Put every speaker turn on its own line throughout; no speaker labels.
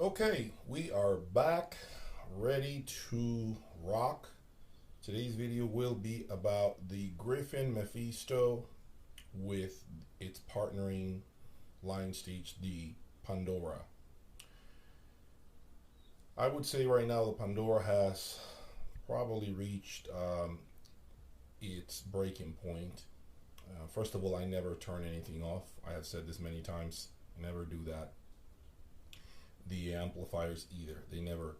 Okay, we are back, ready to rock. Today's video will be about the Gryphon Mephisto with its partnering line stage, the Pandora. I would say right now the Pandora has probably reached its breaking point. First of all, I never turn anything off. I have said this many times. I never do that. The amplifiers either. They never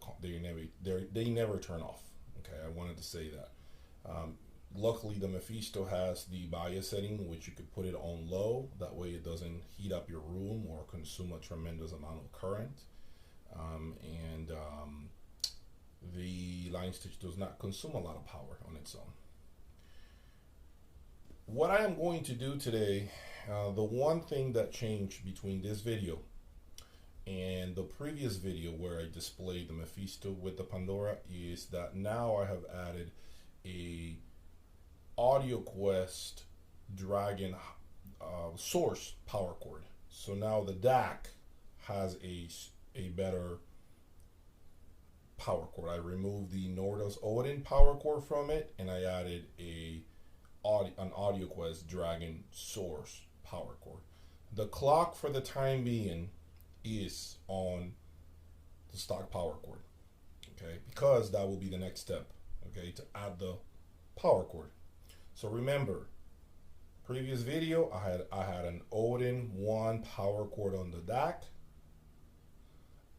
turn off. Okay, I wanted to say that. Luckily, the Mephisto has the bias setting, which you could put it on low. That way, it doesn't heat up your room or consume a tremendous amount of current. The line stitch does not consume a lot of power on its own. What I am going to do today, the one thing that changed between this video and the previous video where I displayed the Mephisto with the Pandora is that now I have added a Audio Quest Dragon source power cord. So now the DAC has a better power cord. I removed the Nordos Odin power cord from it, and I added an Audio Quest Dragon source power cord. The clock for the time being is on the stock power cord, okay, because that will be the next step, okay, to add the power cord. So remember, previous video I had an Odin 1 power cord on the DAC,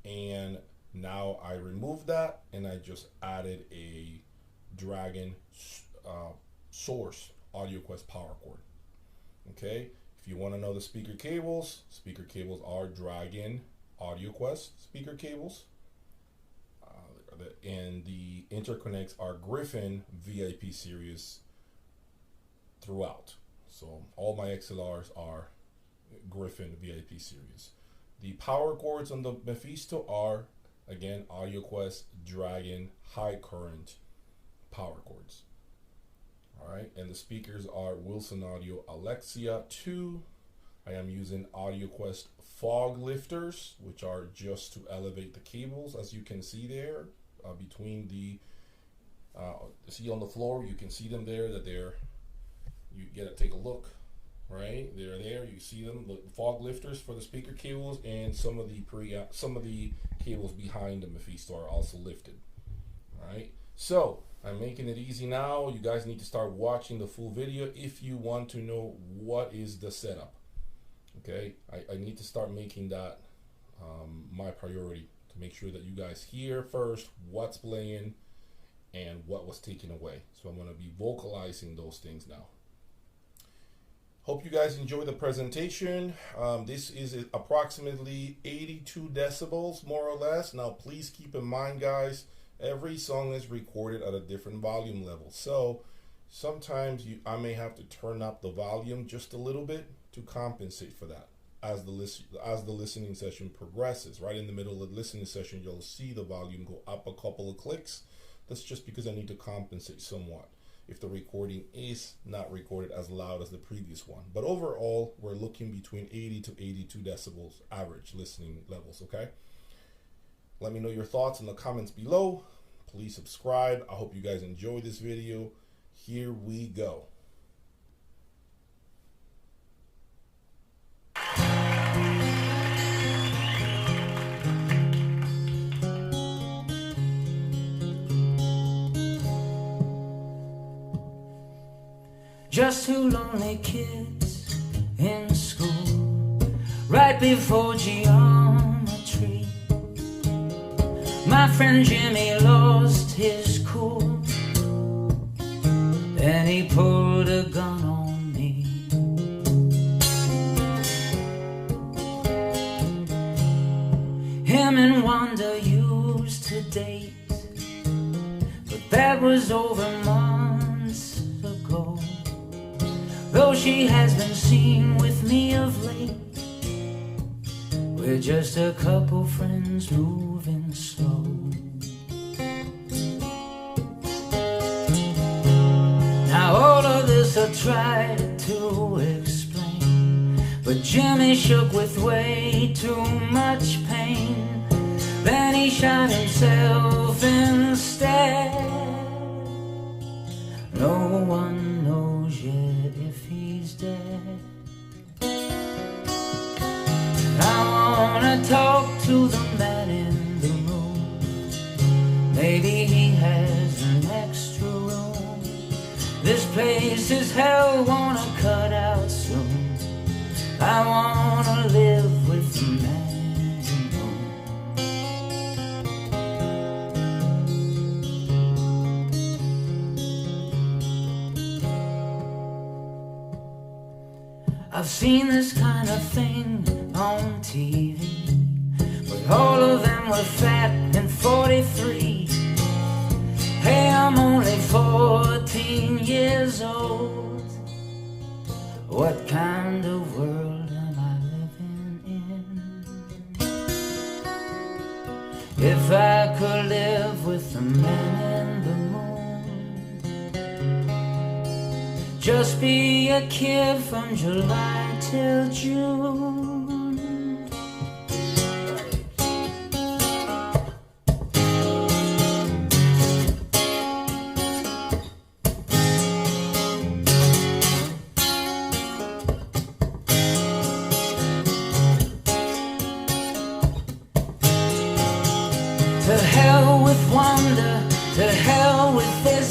and now I removed that and I just added a Dragon source Audio Quest power cord. Okay, if you want to know the speaker cables are Dragon Audio Quest speaker cables, and the interconnects are Gryphon VIP series throughout. So all my XLRs are Gryphon VIP series. The power cords on the Mephisto are, again, Audio Quest Dragon high current power cords. All right, and the speakers are Wilson Audio Alexia 2. I am using Audio Quest fog lifters, which are just to elevate the cables, as you can see there, between the see on the floor. You can see them there, that they're, you get to take a look, right? They're there. You see them, the fog lifters for the speaker cables, and some of the cables behind the Mephisto are also lifted. All right, so I'm making it easy now. You guys need to start watching the full video if you want to know what is the setup. Okay, I need to start making that my priority, to make sure that you guys hear first what's playing and what was taken away. So I'm going to be vocalizing those things now. Hope you guys enjoy the presentation. This is approximately 82 decibels, more or less. Now, please keep in mind, guys, every song is recorded at a different volume level. So sometimes I may have to turn up the volume just a little bit to compensate for that as the listening session progresses. Right in the middle of the listening session, you'll see the volume go up a couple of clicks. That's just because I need to compensate somewhat if the recording is not recorded as loud as the previous one. But overall, we're looking between 80 to 82 decibels average listening levels, okay? Let me know your thoughts in the comments below. Please subscribe. I hope you guys enjoy this video. Here we go.
Just two lonely kids in school, right before geometry. My friend Jimmy lost his cool, and he pulled a gun on me. Him and Wanda used to date, but that was over months ago. Though she has been seen with me of late, we're just a couple friends moving slow. Now all of this I tried to explain, but Jimmy shook with way too much pain. shot himself instead. No one knows yet if he's dead. I wanna talk to the man in the room. Maybe he has an extra room. This place is hell, wanna cut out soon. I wanna live with the man. I've seen this kind of thing on TV, but all of them were fat and 43. Hey, I'm only 14 years old. What kind of world am I living in? If I could live with the man in the moon, just be a kid from July till June. To hell with wonder, to hell with this.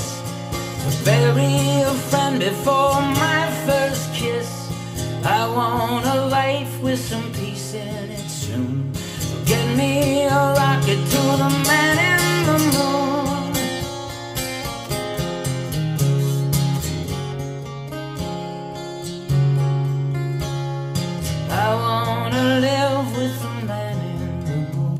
To bury a friend before my first kiss. I want a life with some peace in it soon. So get me a rocket to the man in the moon. I wanna live with the man in the moon.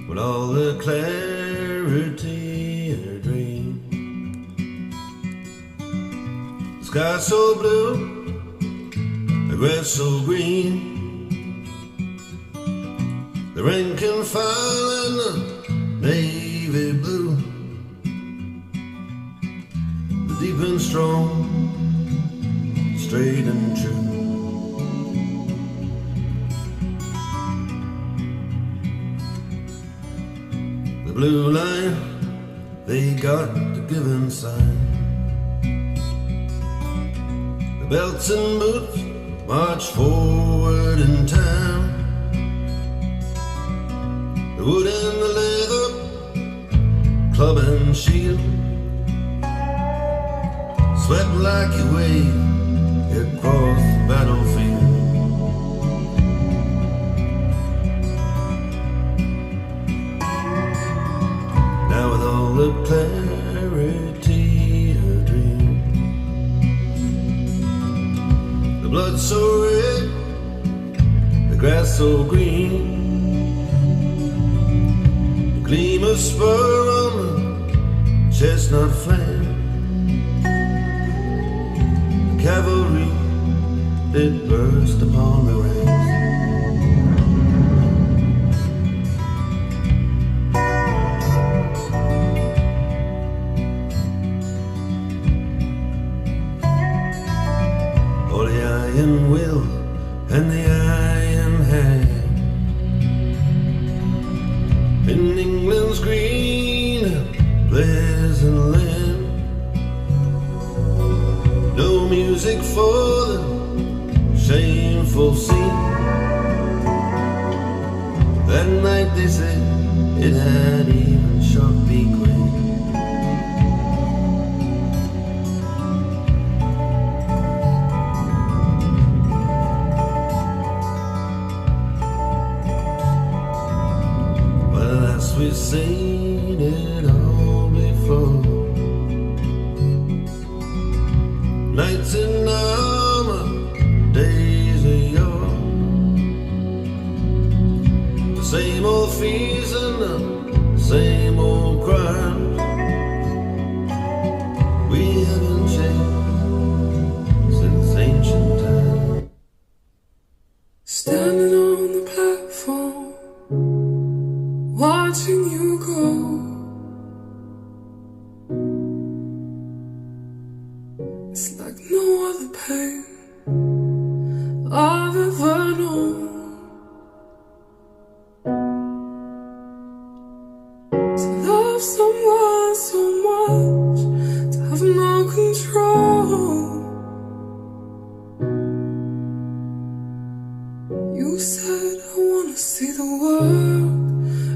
With all the clarity of a dream, the sky so blue, the grass so green, the rain can fall in the navy blue, the deep and strong, straight and true. Blue line, they got the given sign. The belts and boots march forward in time. The wood and the leather, club and shield, swept like a wave across the battlefield. Now with all the clarity of a dream, the blood so red, the grass so green, the gleam of spur on the chestnut flame, the cavalry did burst upon the ranks. Iron will and the iron hand in England's green pleasant land. No music for the shameful scene. That night they said it had even shot me queen. We've seen it all before. Nights in armor, days of yore. The same old fears and the same old crimes. We haven't changed since ancient times.
Standing on the platform, watching you go,
love someone so much to have no control. You said I wanna see the world,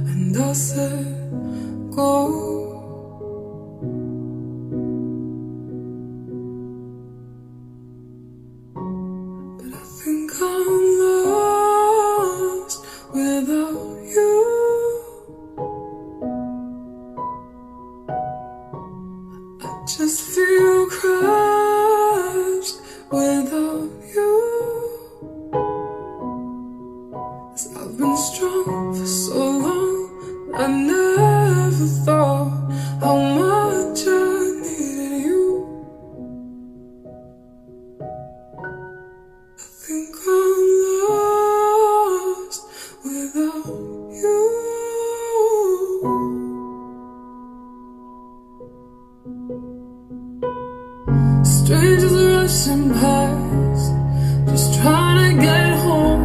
and I said go. But I think I'm lost without you. I just feel crushed without you. 'Cause I've been strong for so long, I never thought how much I needed you. I think I'm lost without you. Strangers rushing past, just trying to get home.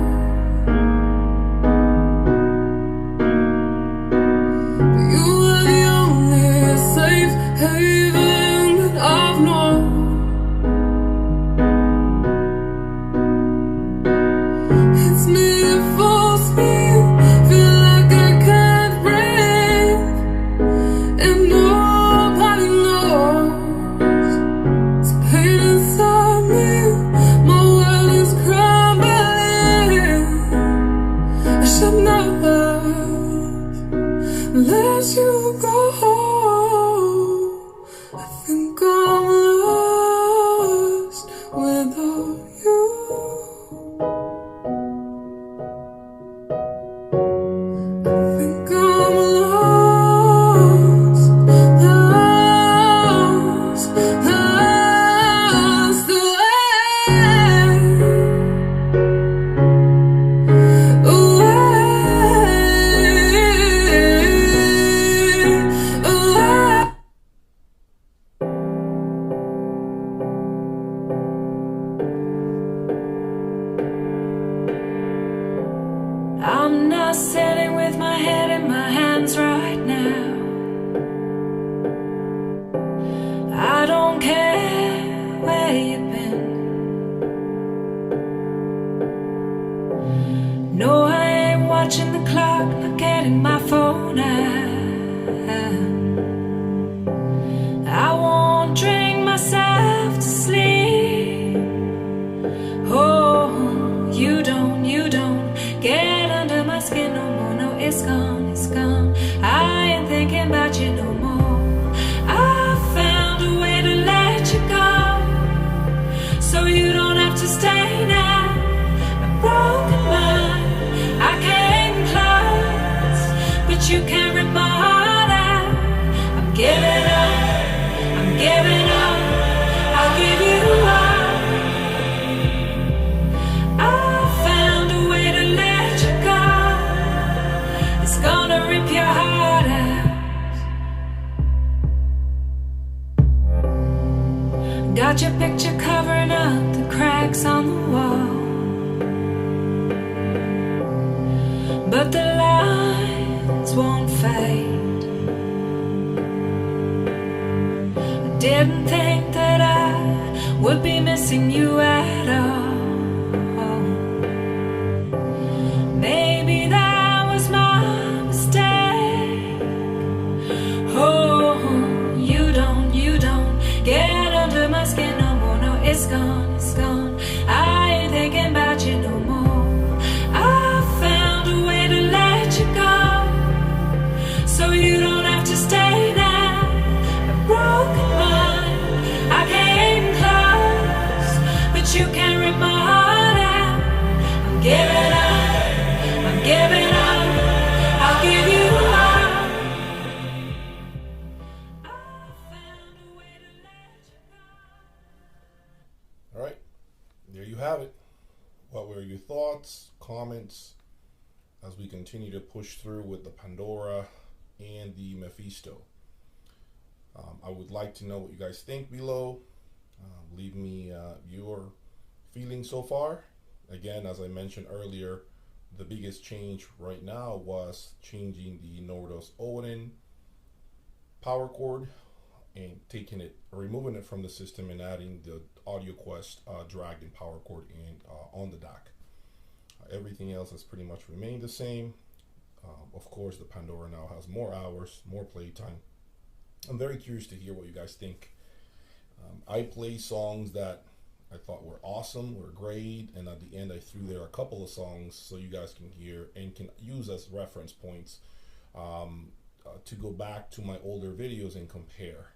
But you were the only safe haven that I've known. It's me, it forced me, feel like I can't breathe, and nobody knows. It's pain inside me, my world is crumbling. I should never let you go. I think I'm lost without you. I think I'm lost, lost, lost away. I'm not sitting with my head in my hands right now. I don't care where you've been. No, I ain't watching the clock, not getting my phone out. I won't drink myself to sleep. Oh, you don't get under my skin no more. No, it's gone, it's gone. I ain't thinking about you no more. I found a way to let you go, so you don't have to stay now. A broken mind, I came close, but you can't rip my heart out. I'm giving up, I'm giving up, I'll give you up. I found a way to let you go. It's gonna rip your heart out. Got your picture covering up the cracks on the wall, but the lines won't fade. I didn't think that I would be missing you at all. Maybe that was my mistake. Oh, you don't get under my skin no more. No, it's gone, it's gone. I ain't thinking about you no more. I found a way to let you go, so you don't have to stay now. A broken mind, I came close, but you can't rip my heart out. I'm giving up, I'm giving up, I'll give you up. I found a way to let you go.
All right, there you have it. What were your thoughts, comments, as we continue to push through with the Pandora and the Mephisto? I would like to know what you guys think below. Leave me your feelings so far. Again, as I mentioned earlier, the biggest change right now was changing the Nordos Odin power cord and removing it from the system and adding the AudioQuest drag and power cord in on the DAC. Everything else has pretty much remained the same. Of course, the Pandora now has more hours, more playtime. I'm very curious to hear what you guys think. I play songs that I thought were awesome, were great, and at the end I threw there a couple of songs so you guys can hear and can use as reference points to go back to my older videos and compare.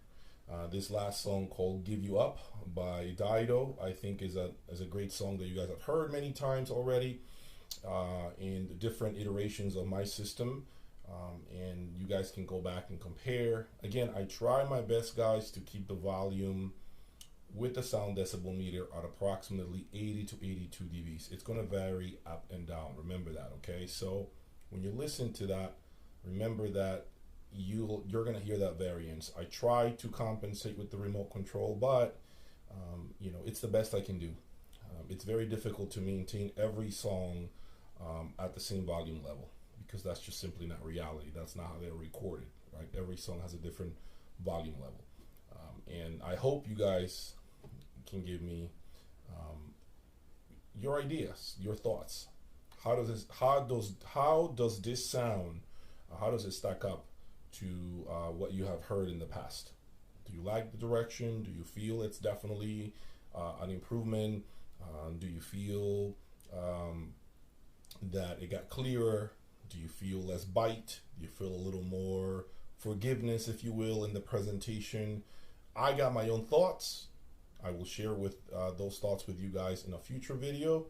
This last song called Give You Up by Dido, I think is a great song that you guys have heard many times already in different iterations of my system. And you guys can go back and compare. Again, I try my best, guys, to keep the volume with the sound decibel meter at approximately 80 to 82 dBs. It's going to vary up and down. Remember that, okay? So when you listen to that, remember that you're going to hear that variance. I try to compensate with the remote control, but you know, it's the best I can do. It's very difficult to maintain every song at the same volume level, because that's just simply not reality. That's not how they're recorded, right? Every song has a different volume level. And I hope you guys can give me your ideas, your thoughts. How does this sound, how does it stack up to what you have heard in the past? Do you like the direction? Do you feel it's definitely an improvement? Do you feel that it got clearer? Do you feel less bite? Do you feel a little more forgiveness, if you will, in the presentation? I got my own thoughts. I will share with those thoughts with you guys in a future video.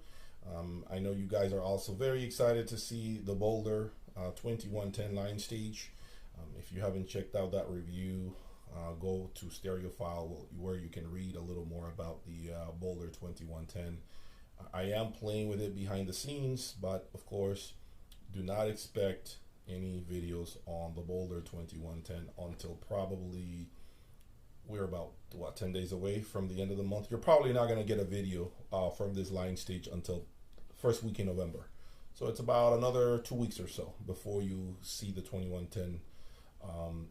I know you guys are also very excited to see the Boulder 2110 line stage. If you haven't checked out that review, go to Stereophile where you can read a little more about the Boulder 2110. I am playing with it behind the scenes, but of course, do not expect any videos on the Boulder 2110 until probably we're about 10 days away from the end of the month. You're probably not going to get a video from this line stage until first week in November. So it's about another 2 weeks or so before you see the 2110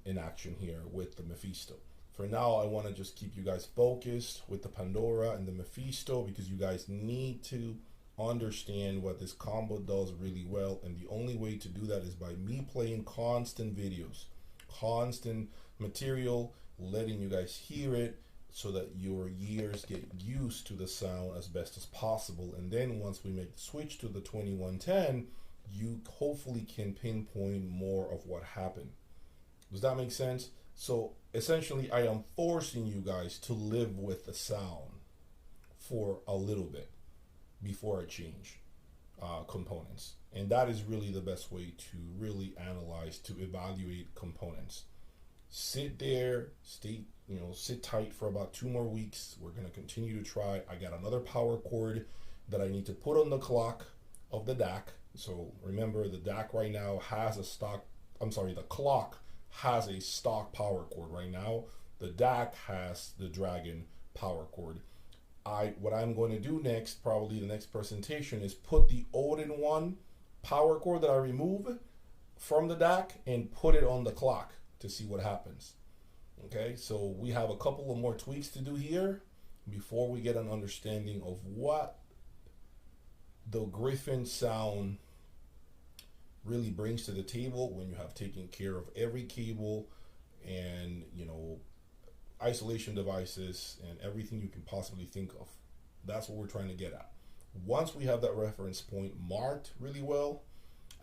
in action here with the Mephisto. For now, I want to just keep you guys focused with the Pandora and the Mephisto, because you guys need to understand what this combo does really well, and the only way to do that is by me playing constant videos, constant material, letting you guys hear it so that your ears get used to the sound as best as possible. And then once we make the switch to the 2110, you hopefully can pinpoint more of what happened. Does that make sense? So essentially, I am forcing you guys to live with the sound for a little bit before I change components. And that is really the best way to really analyze, to evaluate components. Sit there, sit tight for about 2 more weeks. We're going to continue to try. I got another power cord that I need to put on the clock of the DAC. So remember, the DAC right now has the clock has a stock power cord right now. The DAC has the Dragon power cord. What I'm going to do next, probably the next presentation, is put the Odin 1 power cord that I remove from the DAC and put it on the clock to see what happens. Okay, so we have a couple of more tweaks to do here before we get an understanding of what the Gryphon sound really brings to the table when you have taken care of every cable and isolation devices and everything you can possibly think of. That's what we're trying to get at. Once we have that reference point marked really well,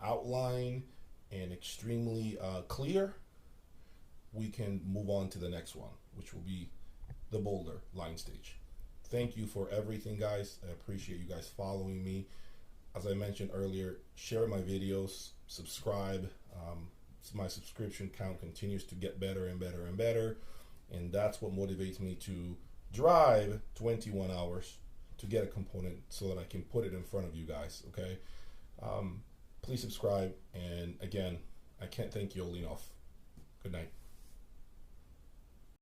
outlined, and extremely clear, we can move on to the next one, which will be the Boulder line stage. Thank you for everything, guys. I appreciate you guys following me. As I mentioned earlier, share my videos, subscribe. My subscription count continues to get better and better and better. And that's what motivates me to drive 21 hours to get a component so that I can put it in front of you guys, okay? Please subscribe. And again, I can't thank you all enough. Good night.